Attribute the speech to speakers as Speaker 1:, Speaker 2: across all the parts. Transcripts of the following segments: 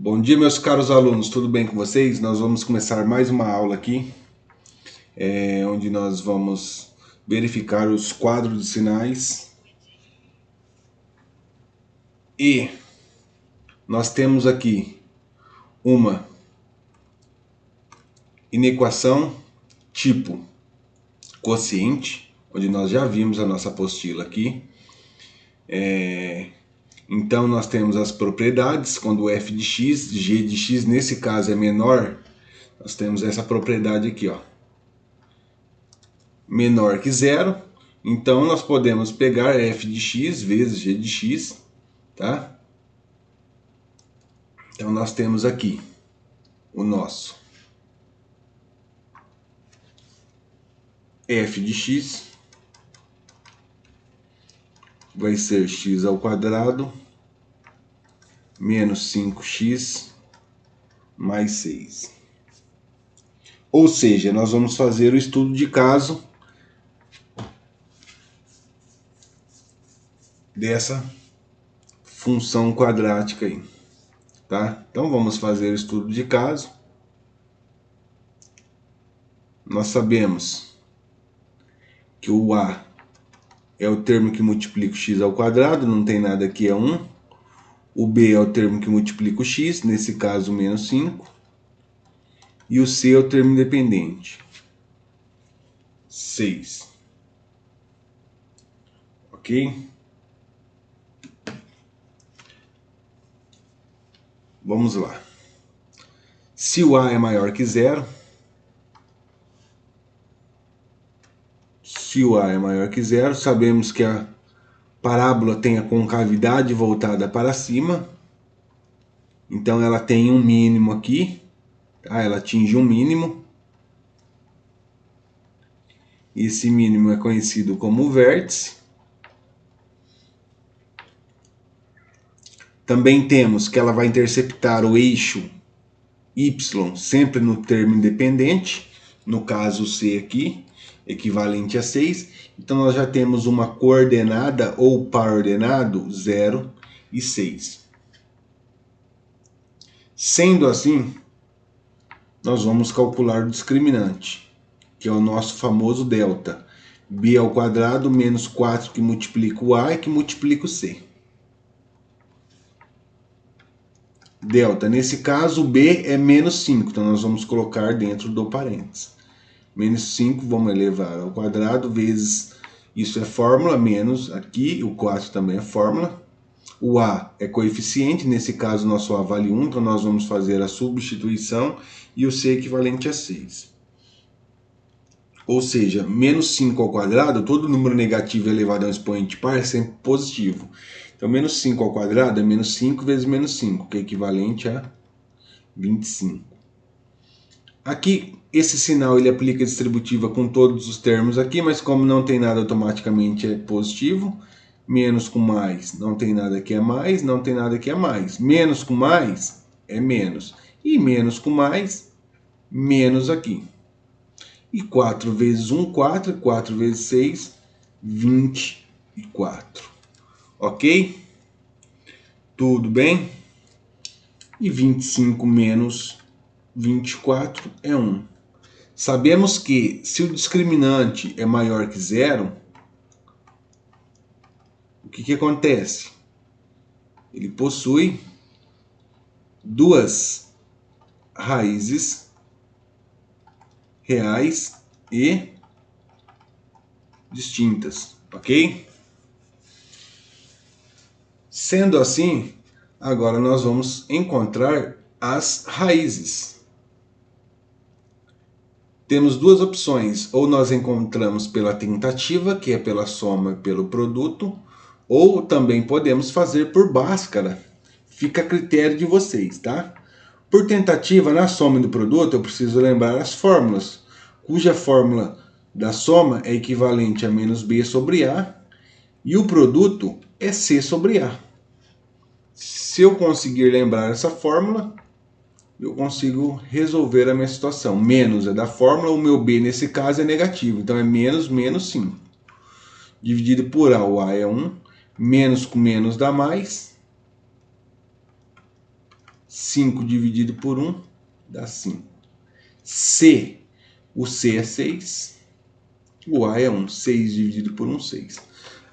Speaker 1: Bom dia, meus caros alunos, tudo bem com vocês? Nós vamos começar mais uma aula aqui, onde nós vamos verificar os quadros de sinais. E nós temos aqui uma inequação tipo quociente, onde nós já vimos a nossa apostila aqui. Então nós temos as propriedades, quando f de x, g de x nesse caso é menor, nós temos essa propriedade aqui, ó, menor que zero. Então nós podemos pegar f de x vezes g de x, tá? Então nós temos aqui o nosso f de x vai ser x ao quadrado menos 5x mais 6. Ou seja, nós vamos fazer o estudo de caso dessa função quadrática aí, tá? Então vamos fazer o estudo de caso. Nós sabemos que o a é o termo que multiplica o x ao quadrado, não tem nada aqui, é 1. O b é o termo que multiplica o x, nesse caso menos 5. E o c é o termo independente, 6. Ok? Vamos lá. Se o a é maior que zero, sabemos que a parábola tem a concavidade voltada para cima. Então ela tem um mínimo aqui, tá? Ela atinge um mínimo. Esse mínimo é conhecido como vértice. Também temos que ela vai interceptar o eixo y sempre no termo independente, no caso C aqui, equivalente a 6. Então nós já temos uma coordenada ou par ordenado 0 e 6. Sendo assim, nós vamos calcular o discriminante, que é o nosso famoso delta. B ao quadrado menos 4 que multiplica o A e que multiplica o C. Delta, nesse caso, B é menos 5, então nós vamos colocar dentro do parênteses. Menos 5 vamos elevar ao quadrado, vezes, isso é fórmula, menos aqui, o 4 também é fórmula. O A é coeficiente, nesse caso nosso A vale 1, então nós vamos fazer a substituição, e o C é equivalente a 6. Ou seja, menos 5 ao quadrado, todo número negativo elevado a um expoente par é sempre positivo. Então, menos 5 ao quadrado é menos 5 vezes menos 5, que é equivalente a 25. Aqui, esse sinal ele aplica a distributiva com todos os termos aqui, mas como não tem nada automaticamente é positivo. Menos com mais, não tem nada que é mais, não tem nada que é mais. Menos com mais é menos. E menos com mais, menos aqui. E 4 vezes 1, 4. 4 vezes 6, 24. Ok? Tudo bem? E 25 menos 24 é 1. Sabemos que se o discriminante é maior que zero, o que acontece? Ele possui duas raízes reais e distintas, ok? Sendo assim, agora nós vamos encontrar as raízes. Temos duas opções, ou nós encontramos pela tentativa, que é pela soma e pelo produto, ou também podemos fazer por Bhaskara. Fica a critério de vocês, tá? Por tentativa, na soma e do produto, eu preciso lembrar as fórmulas, cuja fórmula da soma é equivalente a menos B sobre A, e o produto é C sobre A. Se eu conseguir lembrar essa fórmula, eu consigo resolver a minha situação. Menos é da fórmula, o meu B nesse caso é negativo, então é menos, menos 5. Dividido por A, o A é 1, menos com menos dá mais. 5 dividido por 1 dá 5. C, o C é 6, o A é 1. 6 dividido por 1, 6.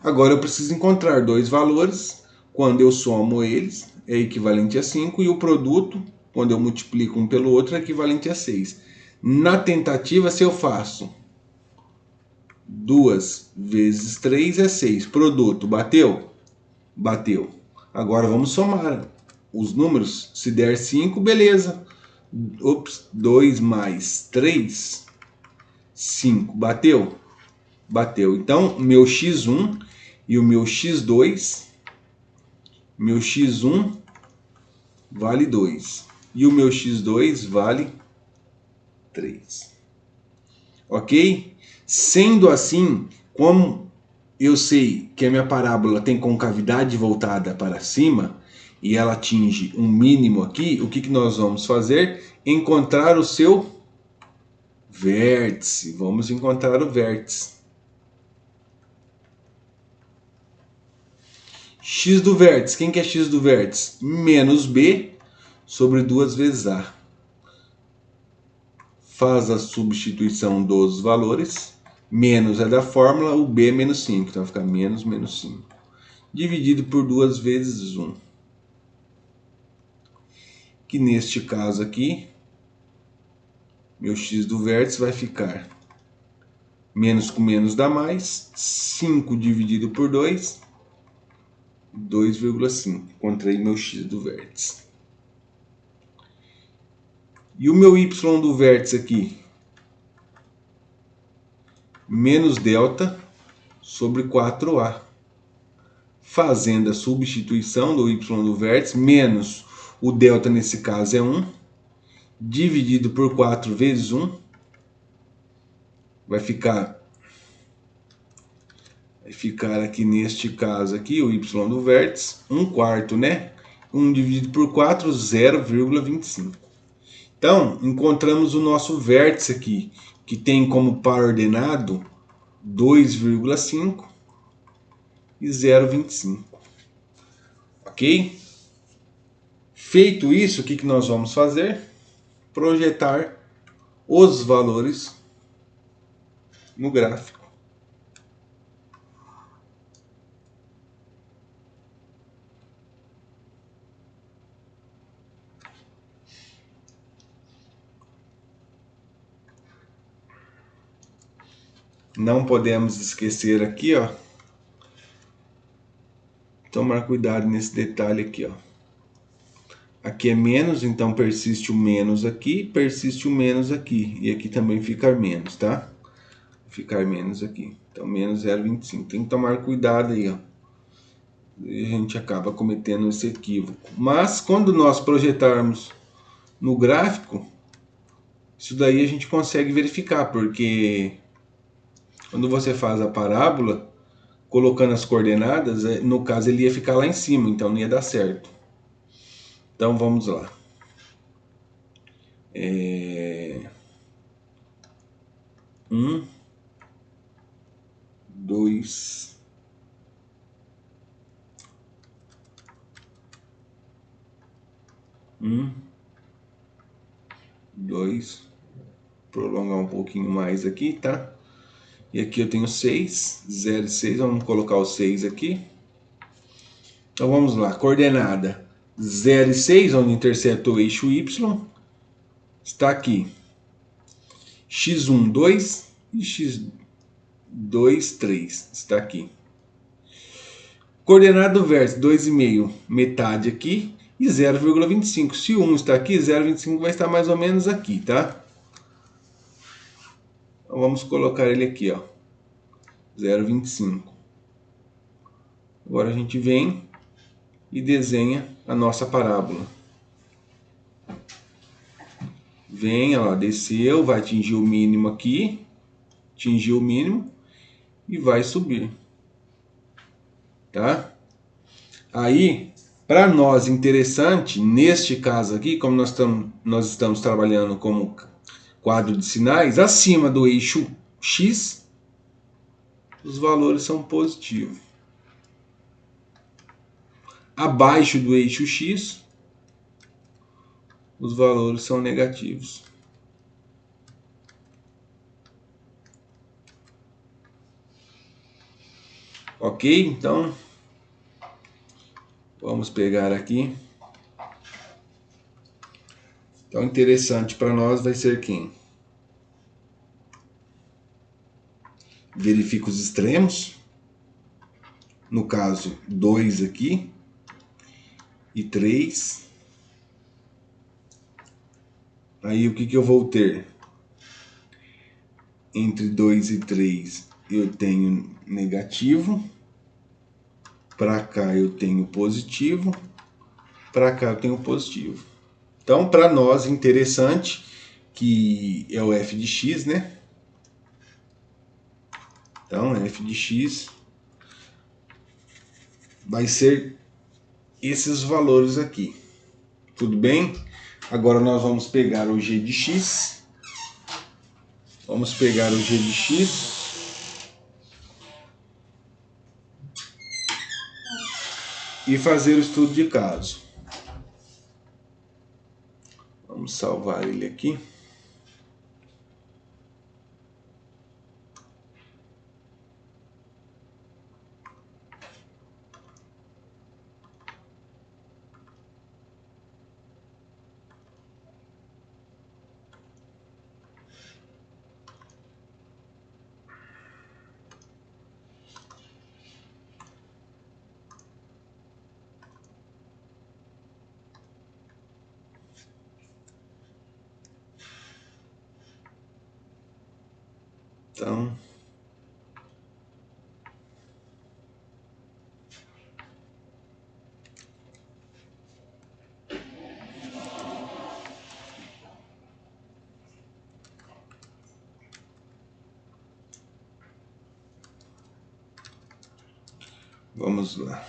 Speaker 1: Agora eu preciso encontrar dois valores. Quando eu somo eles, é equivalente a 5. E o produto, quando eu multiplico um pelo outro, é equivalente a 6. Na tentativa, se eu faço 2 vezes 3 é 6. Produto, bateu? Bateu. Agora vamos somar os números. Se der 5, beleza. 2 mais 3, 5. Bateu? Bateu. Então, meu x1 e o meu x2, meu x1 vale 2 e o meu x2 vale 3. Ok? Sendo assim, como eu sei que a minha parábola tem concavidade voltada para cima e ela atinge um mínimo aqui, o que nós vamos fazer? Encontrar o seu vértice. Vamos encontrar o vértice. X do vértice. Quem que é x do vértice? Menos B sobre 2 vezes A. Faz a substituição dos valores. Menos é da fórmula, o B é menos 5. Então vai ficar menos 5. Dividido por 2 vezes 1. Que neste caso aqui, meu x do vértice vai ficar menos com menos dá mais. 5 dividido por 2, 2,5. Encontrei meu x do vértice. E o meu y do vértice aqui? Menos delta sobre 4A. Fazendo a substituição do y do vértice, menos o delta nesse caso é 1, dividido por 4 vezes 1, vai ficar aqui neste caso aqui, o y do vértice, 1/4, né? 1 dividido por 4, 0,25. Então, encontramos o nosso vértice aqui, que tem como par ordenado 2,5 e 0,25. Ok? Feito isso, o que nós vamos fazer? Projetar os valores no gráfico. Não podemos esquecer aqui, ó, tomar cuidado nesse detalhe aqui, ó. Aqui é menos, então persiste o menos aqui, persiste o menos aqui. E aqui também fica menos, tá? Ficar menos aqui. Então, menos 0,25. Tem que tomar cuidado aí, ó. E a gente acaba cometendo esse equívoco. Mas, quando nós projetarmos no gráfico, isso daí a gente consegue verificar, porque quando você faz a parábola, colocando as coordenadas, no caso ele ia ficar lá em cima, então não ia dar certo. Então vamos lá. 1, 2, 1, 2, prolongar um pouquinho mais aqui, tá? E aqui eu tenho 6, 0 e 6, vamos colocar o 6 aqui. Então vamos lá, coordenada 0 e 6, onde intercepta o eixo Y, está aqui. x1, 2 e x2, 3, está aqui. Coordenada do vértice 2,5, metade aqui, e 0,25. Se o 1 está aqui, 0,25 vai estar mais ou menos aqui, tá? Então vamos colocar ele aqui, ó, 0,25. Agora a gente vem e desenha a nossa parábola. Vem, ó, desceu, vai atingir o mínimo aqui, atingiu o mínimo e vai subir, tá? Aí, para nós interessante, neste caso aqui, como nós estamos trabalhando como quadro de sinais, acima do eixo X, os valores são positivos. Abaixo do eixo X, os valores são negativos. Ok? Então, vamos pegar aqui. Então, interessante para nós vai ser quem? Verifica os extremos. No caso, 2 aqui e 3. Aí, o que eu vou ter? Entre 2 e 3, eu tenho negativo. Para cá, eu tenho positivo. Para cá, eu tenho positivo. Então, para nós, interessante, que é o f de x, né? Então, f de x vai ser esses valores aqui. Tudo bem? Agora nós vamos pegar o g de x. Vamos pegar o g de x e fazer o estudo de caso. Vamos salvar ele aqui. Então, vamos lá.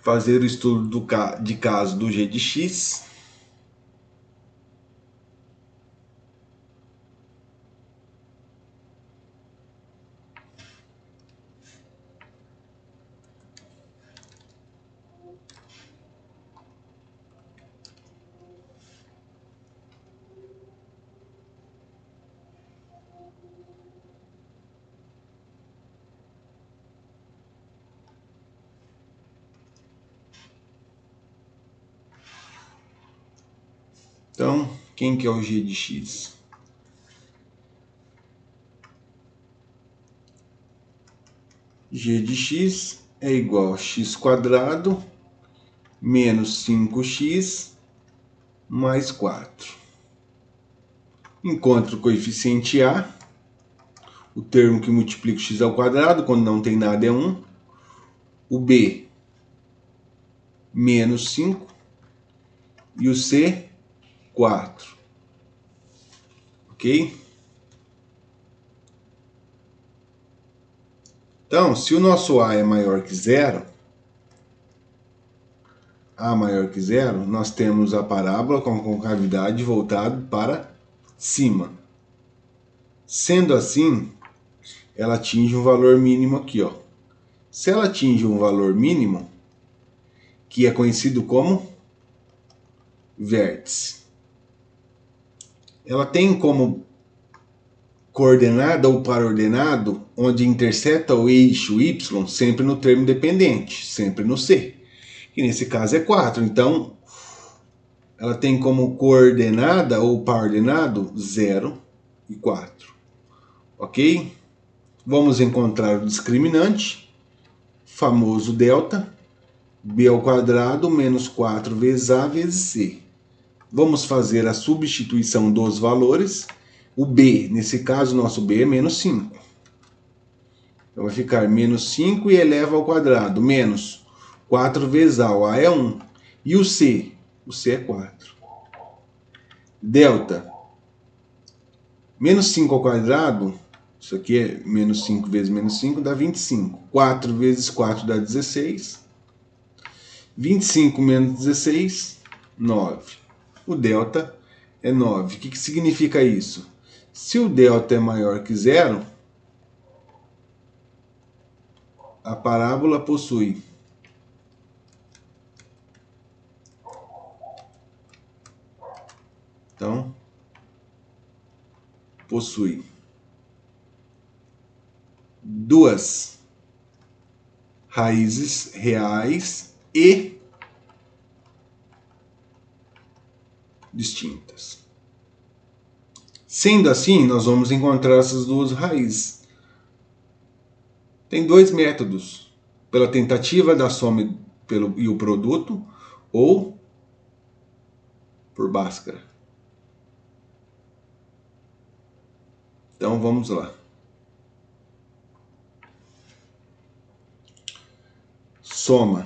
Speaker 1: Fazer o estudo de caso do g de x. Então, quem que é o g de x? G de x é igual a x² menos 5x mais 4. Encontre o coeficiente A, o termo que multiplica o x ao quadrado, quando não tem nada é 1. O B, menos 5. E o C, 4. Ok? Então, se o nosso A é maior que zero, A maior que zero, nós temos a parábola com a concavidade voltada para cima. Sendo assim, ela atinge um valor mínimo aqui, ó. Se ela atinge um valor mínimo, que é conhecido como vértice, ela tem como coordenada ou parordenado, onde interseta o eixo y, sempre no termo dependente, sempre no C. E nesse caso é 4. Então, ela tem como coordenada ou parordenado 0 e 4. Ok? Vamos encontrar o discriminante, famoso delta, b ao quadrado menos 4 vezes a vezes c. Vamos fazer a substituição dos valores. O b, nesse caso, nosso b é menos 5. Então vai ficar menos 5 e eleva ao quadrado, menos 4 vezes a, o a é 1. E o c? O c é 4. Delta, menos 5 ao quadrado, isso aqui é menos 5 vezes menos 5, dá 25. 4 vezes 4 dá 16. 25 menos 16, 9. o delta é 9. O que significa isso? Se o delta é maior que zero, a parábola possui possui duas raízes reais e distintas. Sendo assim, nós vamos encontrar essas duas raízes. Tem dois métodos: pela tentativa da soma e o produto, ou por Bhaskara. Então vamos lá. Soma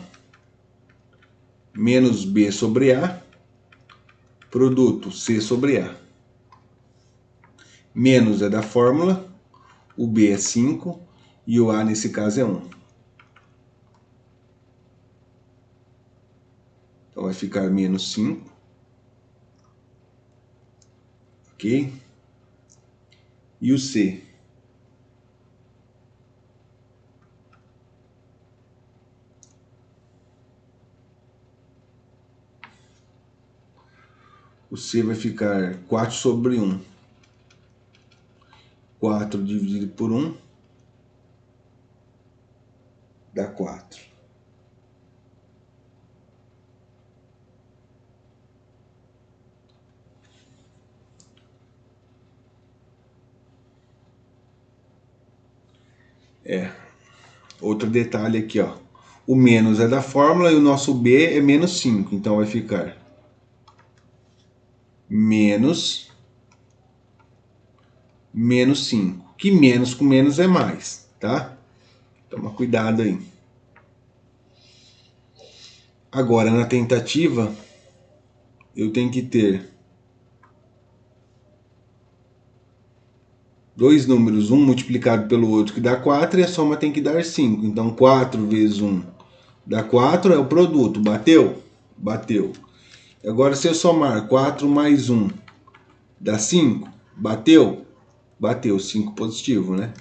Speaker 1: menos B sobre A, produto C sobre A. Menos é da fórmula, o B é 5 e o A nesse caso é 1. Então vai ficar menos 5. Ok? E o C? O C vai ficar 4 sobre 1. 4 dividido por 1 dá 4. Outro detalhe aqui, ó. O menos é da fórmula e o nosso B é menos 5. Então vai ficar menos 5. Que menos com menos é mais, tá? Toma cuidado aí. Agora, na tentativa, eu tenho que ter dois números, um multiplicado pelo outro que dá 4 e a soma tem que dar 5. Então 4 vezes 1 dá 4, é o produto. Bateu? Bateu. Agora se eu somar 4 mais 1 dá 5. Bateu? Bateu, 5 positivo, né?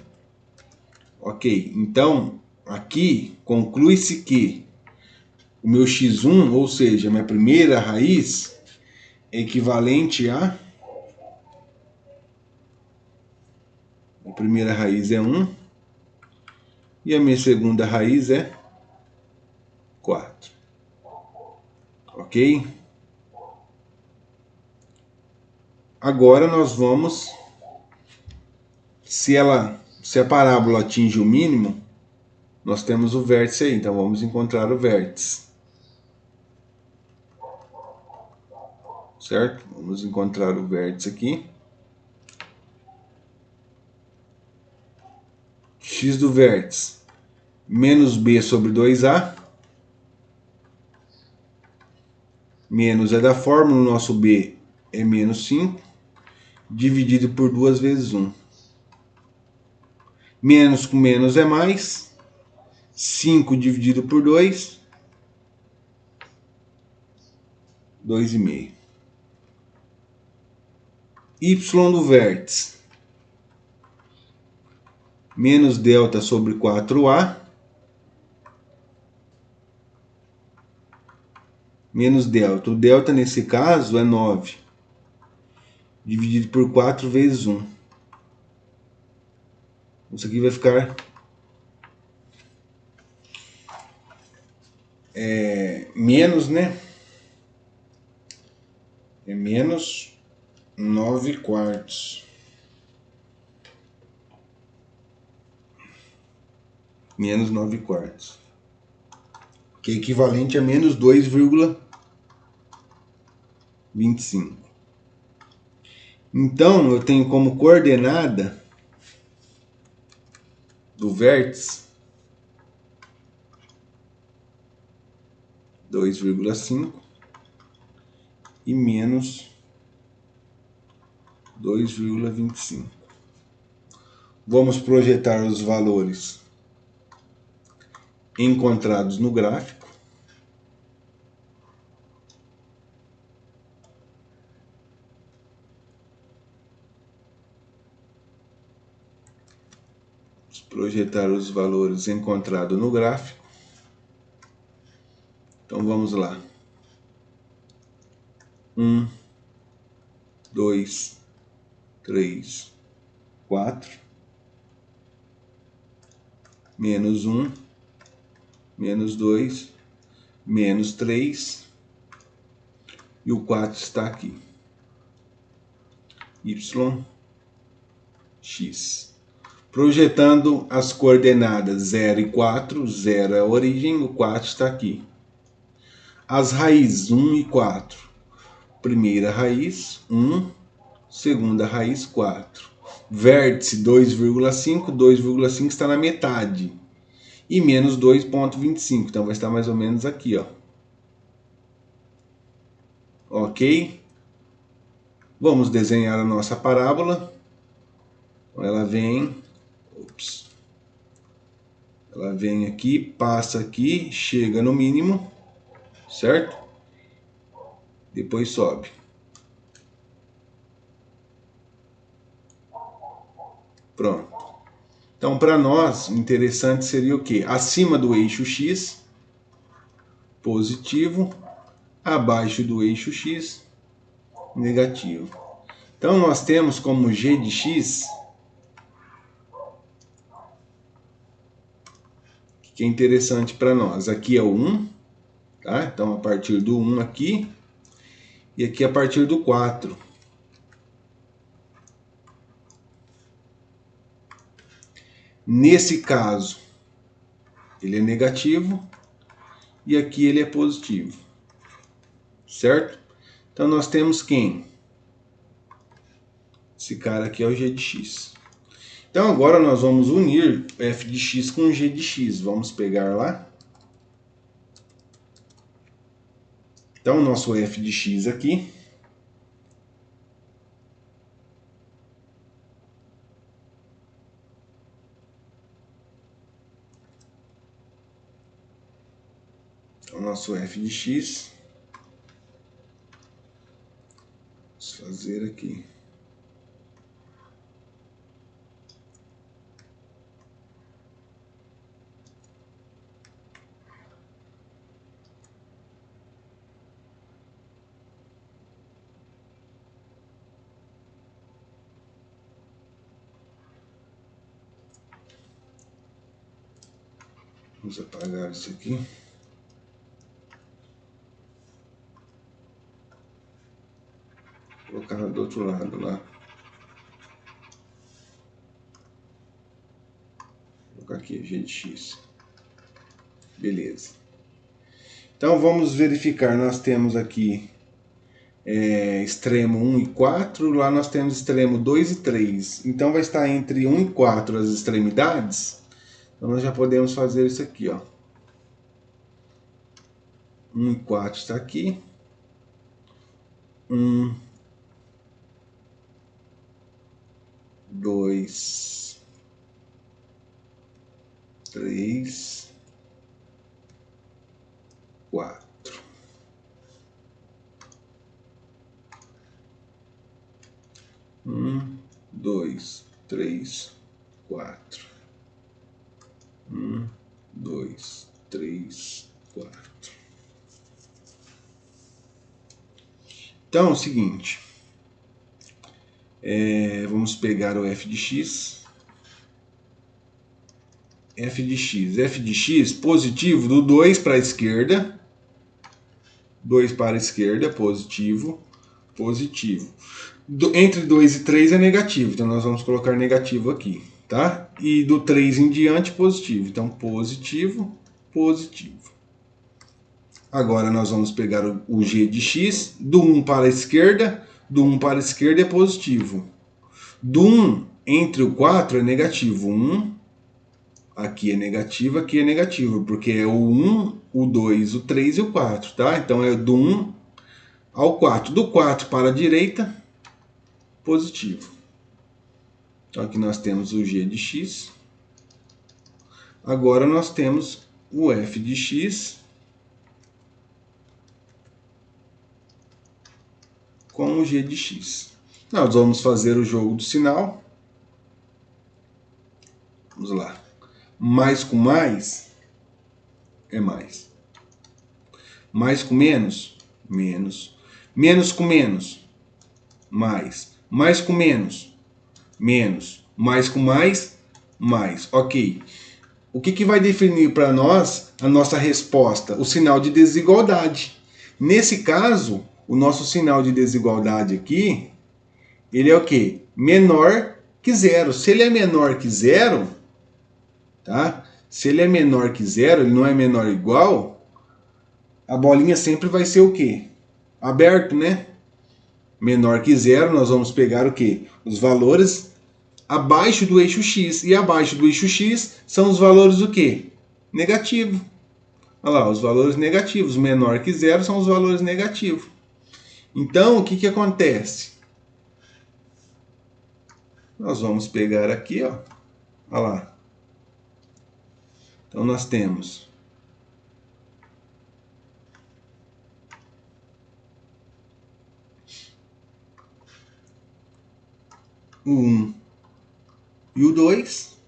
Speaker 1: Ok, então aqui conclui-se que o meu x1, ou seja, a minha primeira raiz, é equivalente a... A primeira raiz é 1 e a minha segunda raiz é 4. Ok? Agora nós vamos... Se a parábola atinge o mínimo, nós temos o vértice aí. Então vamos encontrar o vértice. Certo? Vamos encontrar o vértice aqui. X do vértice menos B sobre 2A. Menos é da fórmula, o nosso B é menos 5. Dividido por 2 vezes 1. Menos com menos é mais. 5 dividido por 2. 2,5. Y do vértice menos delta sobre 4A menos delta. O delta nesse caso é 9 dividido por 4 vezes 1. Isso aqui vai ficar menos, né? É menos 9 quartos. Menos 9 quartos. Que é equivalente a menos 2,25. Então, eu tenho como coordenada do vértice 2,5 e menos 2,25. Vamos projetar os valores encontrados no gráfico. Vamos projetar os valores encontrados no gráfico. Então vamos lá. 1, 2, 3, 4. Menos 1, menos 2, menos 3. E o 4 está aqui. Y, X. Projetando as coordenadas 0 e 4, 0 é a origem, o 4 está aqui. As raízes 1 e 4. Primeira raiz, 1. Segunda raiz, 4. Vértice 2,5. 2,5 está na metade. E menos 2,25. Então vai estar mais ou menos aqui, ó. Ok? Vamos desenhar a nossa parábola. Ela vem... Ela vem aqui, passa aqui, chega no mínimo. Certo? Depois sobe. Pronto. Então, para nós, interessante seria o quê? Acima do eixo X, positivo. Abaixo do eixo X, negativo. Então, nós temos como g de x, que é interessante para nós. Aqui é o 1, tá? Então, a partir do 1 aqui, e aqui a partir do 4. Nesse caso, ele é negativo, e aqui ele é positivo. Certo? Então, nós temos quem? Esse cara aqui é o g de x. Então, agora nós vamos unir f de x com g de x. Vamos pegar lá. Então, o nosso f de x aqui o nosso f de x. Vamos fazer aqui. Vamos apagar isso aqui. Vou colocar do outro lado lá. Vou colocar aqui, g de x. Beleza. Então vamos verificar. Nós temos aqui extremo 1 e 4. Lá nós temos extremo 2 e 3. Então vai estar entre 1 e 4 as extremidades. Então nós já podemos fazer isso aqui, ó. 1 e 4 está aqui. 1, 2, 3, 4. 1, 2, 3, 4. 1, 2, 3, 4. Então é o seguinte. Vamos pegar o f de x. F de x positivo do 2 para a esquerda. 2 para a esquerda, positivo. Positivo. Entre 2 e 3 é negativo, então nós vamos colocar negativo aqui, tá? E do 3 em diante, positivo. Então, positivo, positivo. Agora nós vamos pegar o g de x, do 1 para a esquerda, do 1 para a esquerda é positivo. Do 1 entre o 4 é negativo. 1, aqui é negativo, porque é o 1, o 2, o 3 e o 4, tá? Então é do 1 ao 4. Do 4 para a direita, positivo. Então aqui nós temos o g de x. Agora nós temos o f de x com o g de x. Nós vamos fazer o jogo do sinal. Vamos lá. mais com mais é mais. Mais com menos, menos. Menos com menos, mais. Mais com menos, menos. Mais com mais, mais. Ok. O que vai definir para nós a nossa resposta? O sinal de desigualdade. Nesse caso, o nosso sinal de desigualdade aqui, ele é o quê? Menor que zero. Se ele é menor que zero, tá? Se ele é menor que zero, ele não é menor ou igual, a bolinha sempre vai ser o quê? Aberto, né? Menor que zero, nós vamos pegar o quê? Os valores abaixo do eixo X. E abaixo do eixo X são os valores do quê? Negativo. Olha lá, os valores negativos. Menor que zero são os valores negativos. Então, o que acontece? Nós vamos pegar aqui, ó. Olha lá. Então, nós temos 1 e o 2,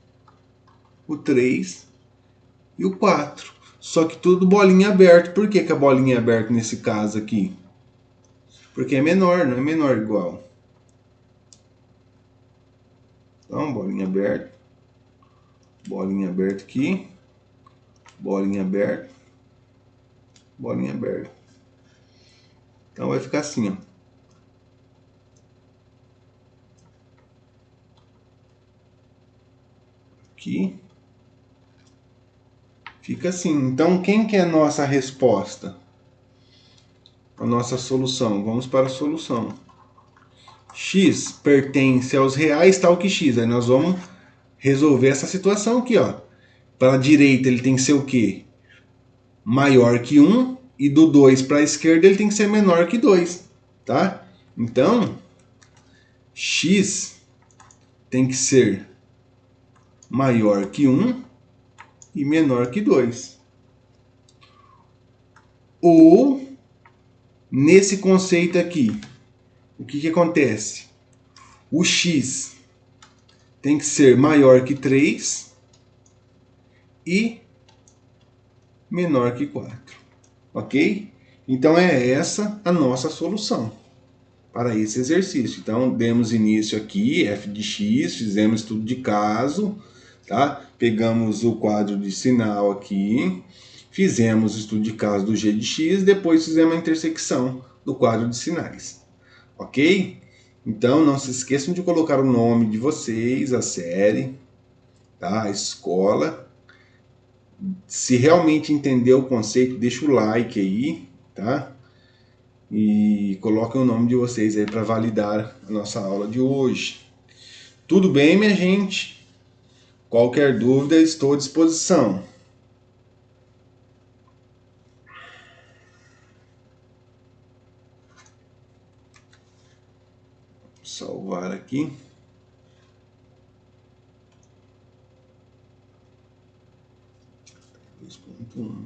Speaker 1: o 3 e o 4. Só que tudo bolinha aberta. Por que a bolinha é aberta nesse caso aqui? Porque é menor, não é menor igual. Então, bolinha aberta aqui, bolinha aberta, bolinha aberta. Então vai ficar assim, ó. Aqui. Fica assim. Então, quem que é a nossa resposta? A nossa solução. Vamos para a solução. X pertence aos reais tal que X. Aí nós vamos resolver essa situação aqui, ó. Para a direita ele tem que ser o quê? Maior que 1. E do 2 para a esquerda ele tem que ser menor que 2. Tá? Então, X tem que ser maior que 1 e menor que 2. Ou, nesse conceito aqui, o que acontece? O X tem que ser maior que 3 e menor que 4. Ok? Então é essa a nossa solução para esse exercício. Então demos início aqui, f de x, fizemos estudo de caso, tá? Pegamos o quadro de sinal aqui, fizemos o estudo de caso do g de x, depois fizemos a intersecção do quadro de sinais. Ok? Então não se esqueçam de colocar o nome de vocês, a série, tá? A escola. Se realmente entendeu o conceito, deixa o like aí, tá? E coloquem o nome de vocês aí para validar a nossa aula de hoje. Tudo bem, minha gente? Qualquer dúvida, estou à disposição. Vou salvar aqui. 2.1